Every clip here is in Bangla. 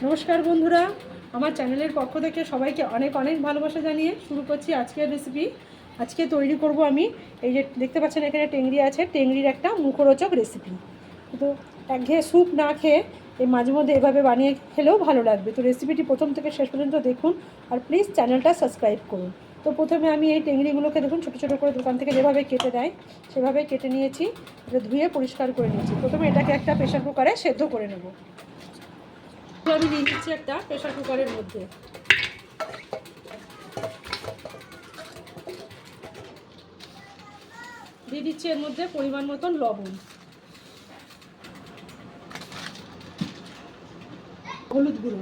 নমস্কার বন্ধুরা, আমার চ্যানেলের পক্ষ থেকে সবাইকে অনেক অনেক ভালোবাসা জানিয়ে শুরু করছি আজকের রেসিপি। আজকে তৈরি করব আমি এই যে দেখতে পাচ্ছেন এখানে টেংরি আছে, টেংরির একটা মুখরোচক রেসিপি। তো একঘেয়ে স্যুপ না খেয়ে এই মাঝে মধ্যে এভাবে বানিয়ে খেলেও ভালো লাগবে। তো রেসিপিটি প্রথম থেকে শেষ পর্যন্ত দেখুন আর প্লিজ চ্যানেলটা সাবস্ক্রাইব করুন। তো প্রথমে আমি এই টেংরিগুলোকে দেখুন ছোটো ছোটো করে দোকান থেকে যেভাবে কেটে দেয় সেভাবে কেটে নিয়েছি, এটা ধুয়ে পরিষ্কার করে নিয়েছি। প্রথমে এটাকে একটা প্রেশার কুকারে সেদ্ধ করে নেব। আমি দিয়ে দিচ্ছি একটা প্রেশার কুকারের মধ্যে। দিয়ে দিচ্ছি এর মধ্যে পরিমাণ মতন লবণ, হলুদ গুঁড়ো,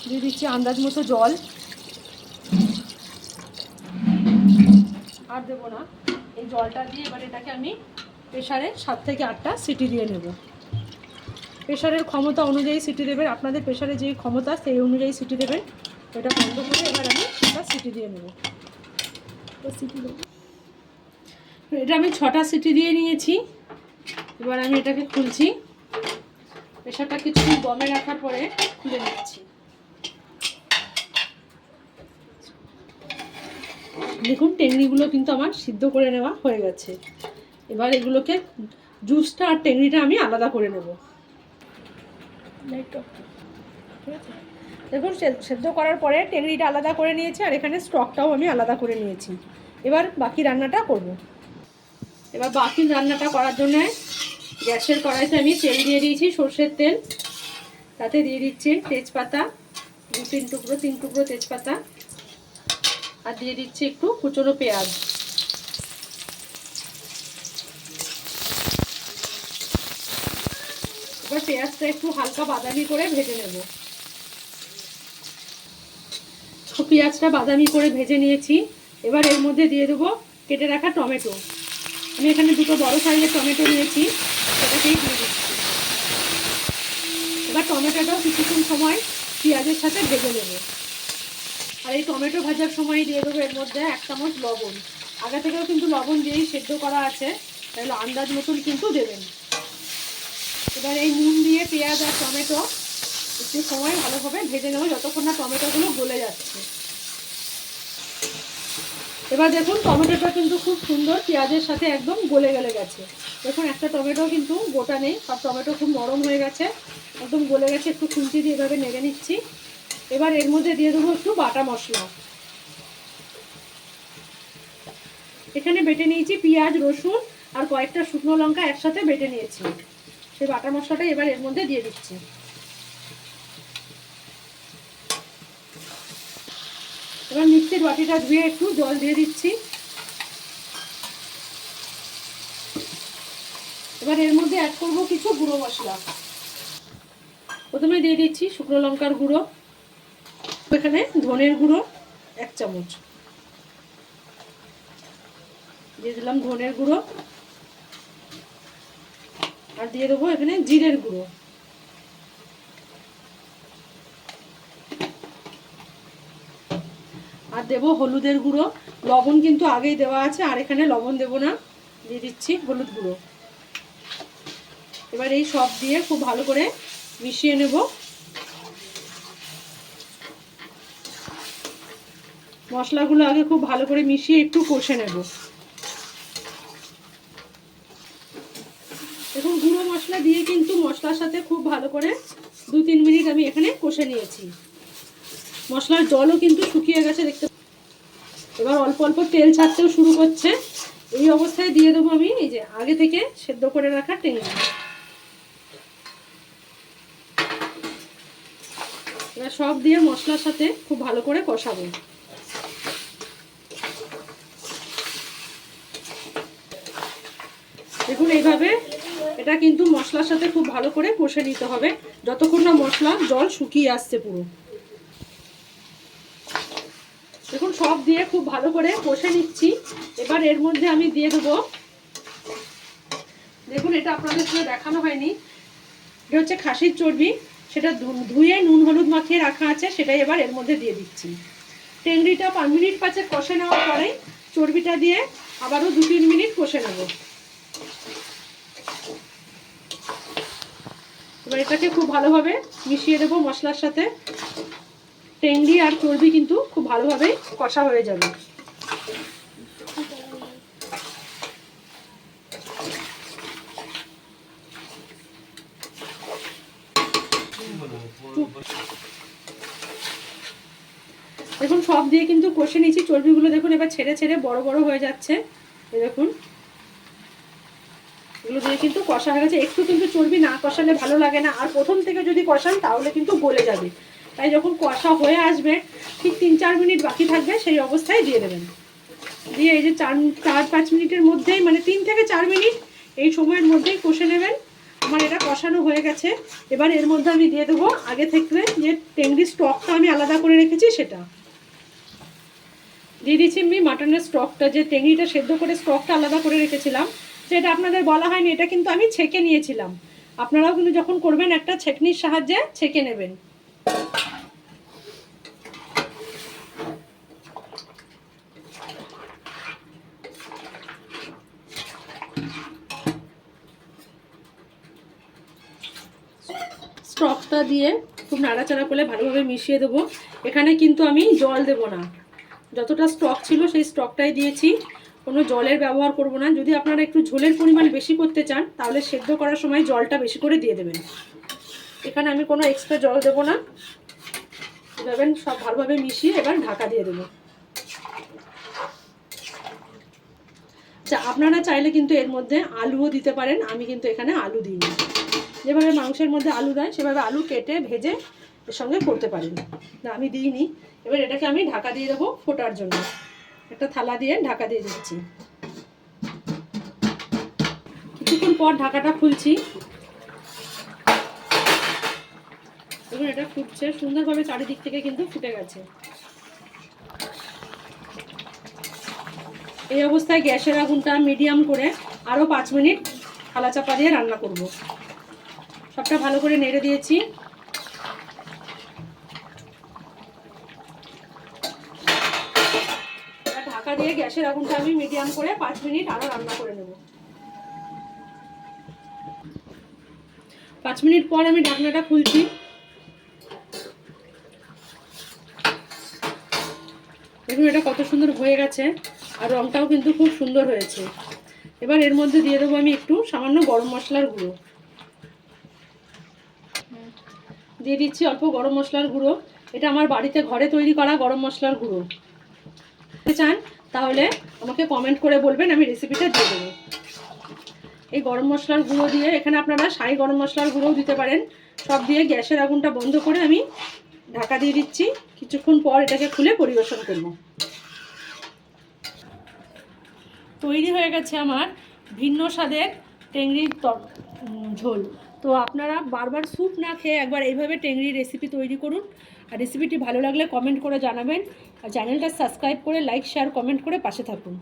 দিয়ে দিচ্ছি আন্দাজ মতো জল, আর দেবো না। এই জলটা দিয়ে এবার এটাকে আমি প্রেশারে 7 থেকে 8টা সিটি দিয়ে নেব। প্রেশারের ক্ষমতা অনুযায়ী সিটি দেবেন, আপনাদের প্রেশারে যে ক্ষমতা সেই অনুযায়ী সিটি দেবেন। এটা বন্ধ করে এবার আমি একটা সিটি দিয়ে নেব। সিটি দেব, এটা আমি 6টা সিটি দিয়ে নিয়েছি। এবার আমি এটাকে খুলছি, প্রেশারটা কিছুক্ষণ দমে রাখার পরে খুলে নিচ্ছি। দেখুন টেংরিগুলো কিন্তু আমার সিদ্ধ করে নেওয়া হয়ে গেছে। এবার এগুলোকে জুসটা আর টেংরিটা আমি আলাদা করে নেব। দেখুন সেদ্ধ করার পরে টেংরিটা আলাদা করে নিয়েছি আর এখানে স্টকটাও আমি আলাদা করে নিয়েছি। এবার বাকি রান্নাটা করব। এবার বাকি রান্নাটা করার জন্য গ্যাসের কড়াইতে আমি তেল দিয়ে দিয়েছি, সর্ষের তেল। তাতে দিয়ে দিচ্ছি তেজপাতা, 3 টুকরো তেজপাতা, আর দিয়ে দিচ্ছি একটু কুচনো পেঁয়াজ। এবার পেঁয়াজটা একটু হালকা বাদামি করে ভেজে নেব। পেঁয়াজটা বাদামি করে ভেজে নিয়েছি। এবার এর মধ্যে দিয়ে দেবো কেটে রাখা টমেটো। আমি এখানে 2টো বড় সাইজের টমেটো নিয়েছি, সেটাকেই দিয়ে দিচ্ছি। এবার টমেটোটাও কিছুক্ষণ সময় পেঁয়াজের সাথে ভেজে নেব। আর এই টমেটো ভাজার সময় দিয়ে দেবো এর মধ্যে 1 চামচ লবণ। আগে থেকেও কিন্তু লবণ দিয়েই সেদ্ধ করা আছে, তাহলে আন্দাজ মতন কিন্তু দেবেন। এবার এই নুন দিয়ে পেঁয়াজ আর টমেটো একটু সময় ভালোভাবে ভেজে নেব, যতক্ষণ না টমেটোগুলো গলে যাচ্ছে। এবার দেখুন টমেটোটা কিন্তু খুব সুন্দর পেঁয়াজের সাথে একদম গলে গেছে। দেখুন একটা টমেটো কিন্তু গোটা নেই, সব টমেটো খুব নরম হয়ে গেছে, একদম গলে গেছে। একটু খুন্তি দিয়ে এভাবে নেড়ে নিচ্ছি। এবার এর মধ্যে দিয়ে দেবো একটু বাটা মশলা। এখানে বেটে নিয়েছি পেঁয়াজ, রসুন আর কয়েকটা শুকনো লঙ্কা একসাথে বেটে নিয়েছি। সেই বাটা মশলাটা এবার এর মধ্যে দিয়ে দিচ্ছি। এবার মিক্সির বাটিটা ধুয়ে একটু জল দিয়ে দিচ্ছি। এবার এর মধ্যে অ্যাড করব কিছু গুঁড়ো মশলা। প্রথমে দিয়ে দিচ্ছি শুকনো লঙ্কার গুঁড়ো, এখানে ধনের গুঁড়ো 1 চামচ দিয়ে দিলাম, ধনের গুঁড়ো। আর দিয়ে দেবো এখানে জিরের গুঁড়ো। আর দেবো হলুদের গুঁড়ো। লবণ কিন্তু আগেই দেওয়া আছে, আর এখানে লবণ দেবো না, দিয়ে দিচ্ছি হলুদ গুঁড়ো। এবার এই সব দিয়ে খুব ভালো করে মিশিয়ে নেব। মশলাগুলো আগে খুব ভালো করে মিশিয়ে একটু কষে নেব। দেখুন গুঁড়ো মশলা দিয়ে কিন্তু মশলার সাথে খুব ভালো করে 2-3 মিনিট আমি এখানে কষে নিয়েছি। মশলার জলও কিন্তু শুকিয়ে গেছে দেখতে। এবার অল্প অল্প তেল ছাড়তেও শুরু করছে। এই অবস্থায় দিয়ে দেবো আমি এই যে আগে থেকে সেদ্ধ করে রাখা টেংরি। এবার সব দিয়ে মশলার সাথে খুব ভালো করে কষাবো। দেখুন এইভাবে এটা কিন্তু মশলার সাথে খুব ভালো করে কষে নিতে হবে, যতক্ষণ না মশলার জল শুকিয়ে আসছে পুরো। দেখুন সব দিয়ে খুব ভালো করে কষে নিচ্ছি। এবার এর মধ্যে আমি দিয়ে দেবো, দেখুন এটা আপনাদের সাথে দেখানো হয়নি, এটা হচ্ছে খাসির চর্বি। সেটা ধুয়ে নুন হলুদ মাখিয়ে রাখা আছে, সেটাই এবার এর মধ্যে দিয়ে দিচ্ছি। টেংরিটা 5 মিনিট 5 কষে নেওয়ার পরে চর্বিটা দিয়ে আবারও 2-3 মিনিট কষে নেব। এবার এটাকে খুব ভালোভাবে মিশিয়ে দেবো মশলার সাথে। টেংরি আর চর্বি কিন্তু খুব ভালোভাবে কষা হয়ে যাবে। দেখুন সব দিয়ে কিন্তু কষে নিয়েছি, চর্বিগুলো দেখুন এবার ছেড়ে ছেড়ে বড় বড় হয়ে যাচ্ছে। এই দেখুন এগুলো দিয়ে কিন্তু কষা হয়ে গেছে। একটু কিন্তু চর্বি না কষালে ভালো লাগে না, আর প্রথম থেকে যদি কষান তাহলে কিন্তু গলে যাবে। তাই যখন কষা হয়ে আসবে ঠিক 3-4 মিনিট বাকি থাকবে সেই অবস্থায় দিয়ে দেবেন। দিয়ে এই যে 4-5 মিনিটের মধ্যেই, মানে 3 থেকে 4 মিনিট এই সময়ের মধ্যেই কষে নেবেন। আমার এটা কষানো হয়ে গেছে। এবার এর মধ্যে আমি দিয়ে দেবো আগে থেকে যে টেংরি স্টকটা আমি আলাদা করে রেখেছি সেটা দিয়ে দিচ্ছি। আমি মাটনের স্টকটা, যে টেংরিটা সেদ্ধ করে স্টকটা আলাদা করে রেখেছিলাম, যেটা আপনাদের বলা হয়নি, এটা কিন্তু আমি ছেঁকে নিয়েছিলাম। আপনারাও কিন্তু যখন করবেন একটা ছেঁকনির সাহায্যে ছেঁকে নেবেন। স্টকটা দিয়ে খুব নাড়াচাড়া করে ভালোভাবে মিশিয়ে দেবো। এখানে কিন্তু আমি জল দেব না, যতটা স্টক ছিল সেই স্টকটাই দিয়েছি, কোনো জলের ব্যবহার করব না। যদি আপনারা একটু ঝোলের পরিমাণ বেশি করতে চান তাহলে সেদ্ধ করার সময় জলটা বেশি করে দিয়ে দেবেন। এখানে আমি কোনো এক্সট্রা জল দেব না। দেবেন সব ভালোভাবে মিশিয়ে এবার ঢাকা দিয়ে দেবো। আচ্ছা, আপনারা চাইলে কিন্তু এর মধ্যে আলুও দিতে পারেন, আমি কিন্তু এখানে আলু দিইনি। যেভাবে মাংসের মধ্যে আলু দেয় সেভাবে আলু কেটে ভেজে এর সঙ্গে করতে পারেন, না আমি দিইনি। এবার এটাকে আমি ঢাকা দিয়ে দেবো ফোটার জন্য। একটা থালা দিয়ে ঢাকা দিয়ে দিচ্ছি। কিছুক্ষণ পর ঢাকাটা খুলছি। এবার এটা ফুটছে সুন্দরভাবে, চারিদিক থেকে কিন্তু ফুটে গেছে। এই অবস্থায় গ্যাসের আগুনটা মিডিয়াম করে আরও 5 মিনিট থালা চাপা দিয়ে রান্না করব। সবটা ভালো করে নেড়ে দিয়েছি। ঢাকা দিয়ে গ্যাসের আগুনটা আমি মিডিয়াম করে 5 মিনিট আরও রান্না করে নেব। 5 মিনিট পর আমি ঢাকনাটা খুলছি। দেখুন এটা কত সুন্দর হয়ে গেছে, আর রংটাও কিন্তু খুব সুন্দর হয়েছে। এবার এর মধ্যে দিয়ে দেবো আমি একটু সামান্য গরম মশলার গুঁড়ো দিয়ে দিচ্ছি, অল্প গরম মশলার গুঁড়ো। এটা আমার বাড়িতে ঘরে তৈরি করা গরম মশলার গুঁড়ো। চান তাহলে আমাকে কমেন্ট করে বলবেন, আমি রেসিপিটা দিয়ে দেবো। এই গরম মশলার গুঁড়ো দিয়ে, এখানে আপনারা সাই গরম মশলার গুঁড়োও দিতে পারেন। সব দিয়ে গ্যাসের আগুনটা বন্ধ করে আমি ঢাকা দিয়ে দিচ্ছি। কিছুক্ষণ পর এটাকে খুলে পরিবেশন করব। তৈরি হয়ে গেছে আমার ভিন্ন স্বাদের টেংরির ঝোল। তো আপনারা বারবার স্যুপ না খেয়ে একবার এইভাবে টেংরির রেসিপি তৈরি করুন। আর রেসিপিটি ভালো লাগলে কমেন্ট করে জানাবেন। আর চ্যানেলটা সাবস্ক্রাইব করে লাইক শেয়ার কমেন্ট করে পাশে থাকুন।